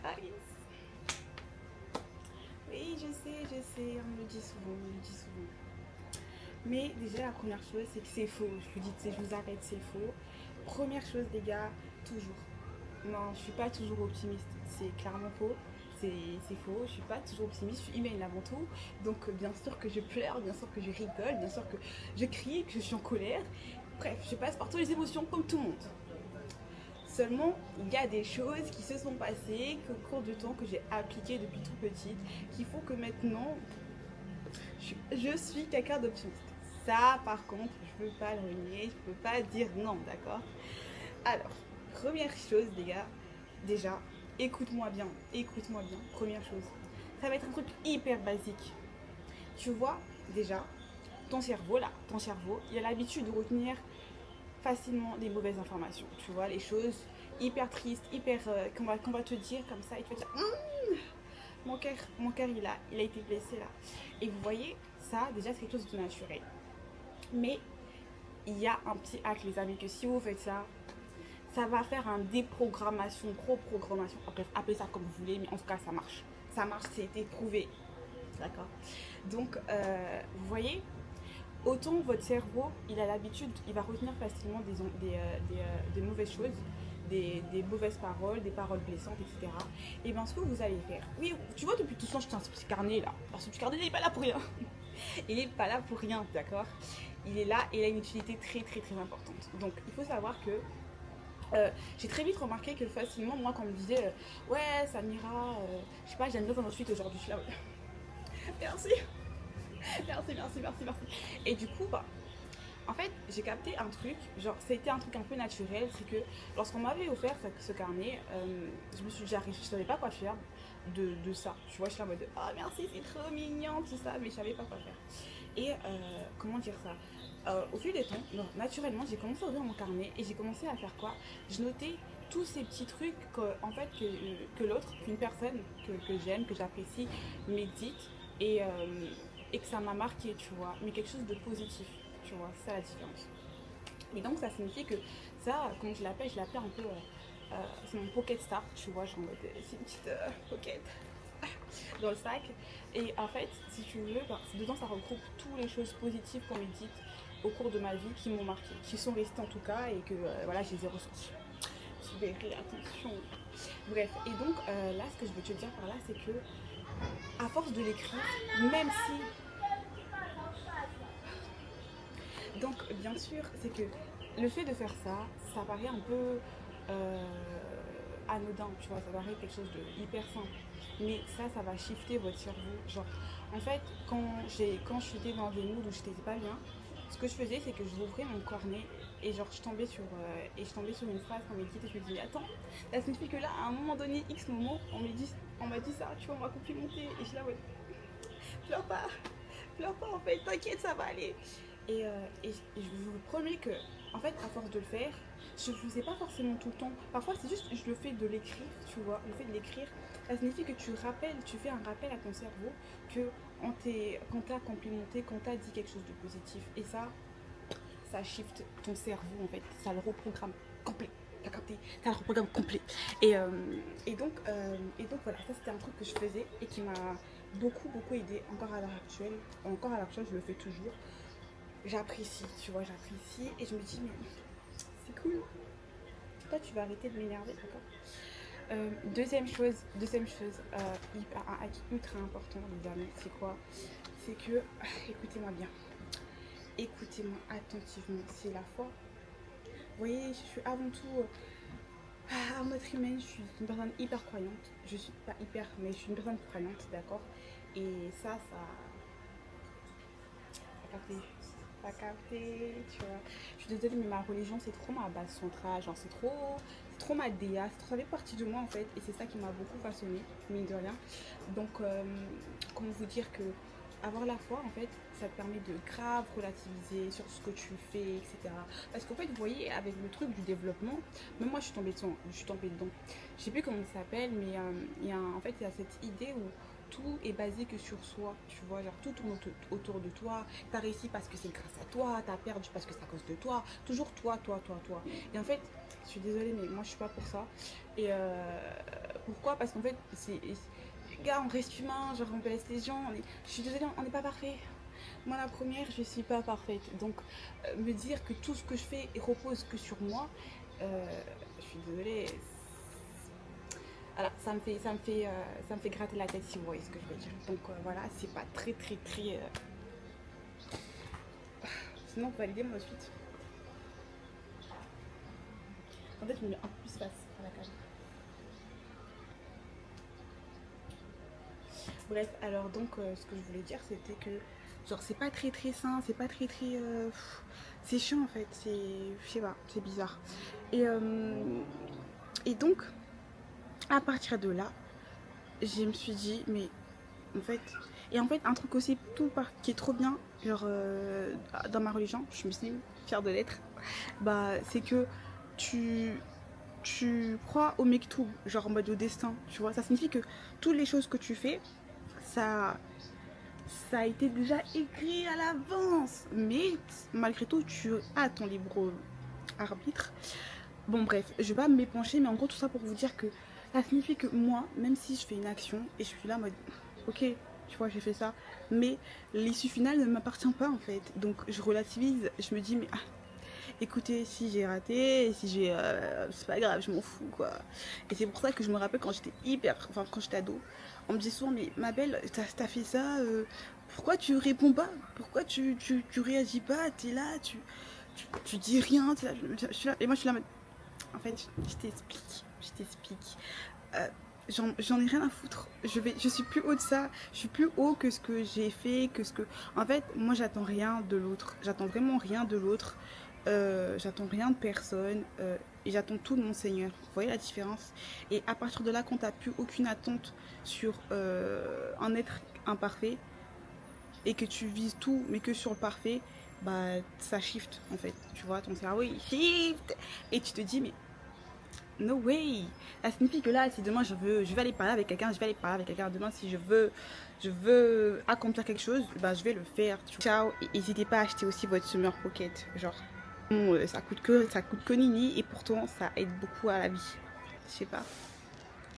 Alice. Oui, je sais, on me le dit souvent, on me le dit souvent. Mais déjà, la première chose, c'est que c'est faux. Je vous dis, je vous arrête, c'est faux. Première chose, les gars, toujours. Non, je suis pas toujours optimiste. C'est clairement faux. C'est faux. Je suis pas toujours optimiste. Je suis humaine avant tout. Donc, bien sûr que je pleure, bien sûr que je rigole, bien sûr que je crie, que je suis en colère. Bref, je passe par toutes les émotions comme tout le monde. Seulement, il y a des choses qui se sont passées au cours du temps que j'ai appliquées depuis tout petite, qui font que maintenant, je suis quelqu'un d'optimiste. Ça, par contre, je ne peux pas le renier, je ne peux pas dire non, d'accord. Alors, première chose, les gars, déjà, écoute-moi bien, première chose. Ça va être un truc hyper basique. Tu vois, déjà, ton cerveau, il a l'habitude de retenir facilement les mauvaises informations. Tu vois, les choses hyper tristes, hyper qu'on va te dire comme ça, et tu vas dire mon cœur il a été blessé là. Et vous voyez, ça déjà c'est quelque chose de naturel. Mais il y a un petit hack les amis que si vous faites ça, ça va faire un déprogrammation, reprogrammation, bref, appelez ça comme vous voulez, mais en tout cas ça marche. Ça marche, c'est prouvé. D'accord. Donc, vous voyez, autant votre cerveau, il a l'habitude, il va retenir facilement des mauvaises choses, des mauvaises paroles, des paroles blessantes, etc. Et bien, ce que vous allez faire, oui, tu vois, depuis tout ce temps, je t'ai un petit carnet là. Alors, ce petit carnet, il n'est pas là pour rien. Il n'est pas là pour rien, d'accord. Il est là et il a une utilité très, très, très importante. Donc, il faut savoir que j'ai très vite remarqué que facilement, moi, quand on me disait ouais, Samira, je sais pas, j'ai une nouvelle ensuite aujourd'hui, je suis là, ouais. Merci, merci. Et du coup, bah, en fait, j'ai capté un truc, genre, ça a été un truc un peu naturel, c'est que lorsqu'on m'avait offert ce carnet, je me suis dit, je savais pas quoi faire de ça. Tu vois, je suis en mode, ah merci, c'est trop mignon, tout ça, mais je savais pas quoi faire. Et comment dire ça au fil des temps, non, naturellement, j'ai commencé à ouvrir mon carnet et j'ai commencé à faire quoi. Je notais tous ces petits trucs en fait, que l'autre, qu'une personne que j'aime, que j'apprécie, médite et, et que ça m'a marqué, tu vois, mais quelque chose de positif, tu vois, c'est ça la différence. Et donc ça signifie que ça, comme je l'appelle un peu, c'est mon pocket star, tu vois, genre c'est une petite pocket dans le sac. Et en fait, si tu veux, ben, dedans ça regroupe toutes les choses positives qu'on médite au cours de ma vie qui m'ont marqué, qui sont restées en tout cas et que voilà, je les ai ressenties. Subirez, attention. Bref, et donc là, ce que je veux te dire par là, c'est que à force de l'écrire, même si. Donc, bien sûr, c'est que le fait de faire ça, ça paraît un peu euh, anodin, tu vois, ça paraît quelque chose de hyper simple. Mais ça va shifter votre cerveau. Genre, en fait, quand j'étais dans des moods où j'étais pas bien, ce que je faisais, c'est que je rouvrais mon cornet et genre, je tombais sur une phrase qu'on m'a dit et je me disais, attends, ça signifie que là, à un moment donné, X moment, on m'a dit ça, tu vois, on m'a complimenté. Et je là, ouais, pleure pas, pleure pas, en fait, t'inquiète, ça va aller. Et je vous promets que, en fait, à force de le faire, je ne le faisais pas forcément tout le temps. Parfois, c'est juste je le fais de l'écrire, tu vois. Le fait de l'écrire, ça signifie que tu fais un rappel à ton cerveau que quand t'as complimenté, quand t'as dit quelque chose de positif. Et ça shift ton cerveau, en fait. Ça le reprogramme complet. T'as capté? Ça le reprogramme complet. Et, euh, et donc voilà, ça c'était un truc que je faisais et qui m'a beaucoup aidé encore à l'heure actuelle. Encore à l'heure actuelle, je le fais toujours. J'apprécie, tu vois, j'apprécie et je me dis, mais c'est cool. Toi, tu vas arrêter de m'énerver, d'accord. Deuxième chose un hack ultra important, les amis, c'est quoi? C'est que, écoutez-moi bien, écoutez-moi attentivement, c'est la foi. Vous voyez, je suis avant tout, en être humaine, je suis une personne hyper croyante. Je suis pas hyper, mais je suis une personne croyante, d'accord. Et ça capté. Pas capté, tu vois. Je suis désolée, mais ma religion, c'est trop ma base centrale. Genre, c'est trop ma déa. Ça fait partie de moi, en fait. Et c'est ça qui m'a beaucoup façonnée, mine de rien. Donc, comment vous dire que avoir la foi, en fait, ça te permet de grave relativiser sur ce que tu fais, etc. Parce qu'en fait, vous voyez, avec le truc du développement, même moi, je suis tombée dedans. Je sais plus comment ça s'appelle, mais en fait, il y a cette idée où tout est basé que sur soi, tu vois, genre tout tourne autour de toi, t'as réussi parce que c'est grâce à toi, t'as perdu parce que c'est à cause de toi, toujours toi, toi, toi, toi. Et en fait, je suis désolée, mais moi je suis pas pour ça. Et pourquoi? Parce qu'en fait, gars, on reste humain, genre on blesse les gens, je suis désolée, on n'est pas parfait. Moi la première, je suis pas parfaite. Donc me dire que tout ce que je fais repose que sur moi, je suis désolée, voilà, ça me fait gratter la tête si vous voyez ce que je veux dire. Donc voilà, c'est pas très très très. Sinon, vous validez moi ensuite. En fait, je me mets un peu plus face à la cage. Bref, alors donc ce que je voulais dire, c'était que genre c'est pas très très sain, c'est pas très très. C'est chiant en fait, je sais pas, c'est bizarre. Et, euh, et donc, à partir de là, je me suis dit, mais en fait. Et en fait, un truc aussi qui est trop bien, genre dans ma religion, je suis musulmane, fière de l'être, bah c'est que tu, tu crois au mektoub, genre en mode au destin, tu vois. Ça signifie que toutes les choses que tu fais, ça, ça a été déjà écrit à l'avance. Mais malgré tout, tu as ton libre arbitre. Bon bref, je vais pas m'épancher, mais en gros tout ça pour vous dire que ça signifie que moi, même si je fais une action et je suis là en mode ok, tu vois, j'ai fait ça, mais l'issue finale ne m'appartient pas en fait. Donc je relativise, je me dis mais écoutez, si j'ai raté, si j'ai c'est pas grave, je m'en fous quoi. Et c'est pour ça que je me rappelle quand j'étais enfin quand j'étais ado, on me disait souvent mais ma belle, t'as fait ça, pourquoi tu réponds pas, pourquoi tu réagis pas, t'es là, tu dis rien, t'es là, je suis là, et moi je suis là en fait, je t'explique. Euh, j'en ai rien à foutre. Je suis plus haut de ça. Je suis plus haut que ce que j'ai fait, que ce que. En fait, moi, j'attends rien de l'autre. J'attends vraiment rien de l'autre. J'attends rien de personne. Et j'attends tout de mon Seigneur. Vous voyez la différence? Et à partir de là, quand t'as plus aucune attente sur un être imparfait et que tu vises tout, mais que sur le parfait, bah ça shift en fait. Tu vois, ton cerveau il shift et tu te dis mais no way. Ça signifie que là, si demain je vais aller parler avec quelqu'un, je vais aller parler avec quelqu'un. Demain, si je veux accomplir quelque chose, bah, je vais le faire. Ciao. Et n'hésitez pas à acheter aussi votre Summer Pocket. Genre, bon, ça coûte que nini et pourtant ça aide beaucoup à la vie. Je sais pas.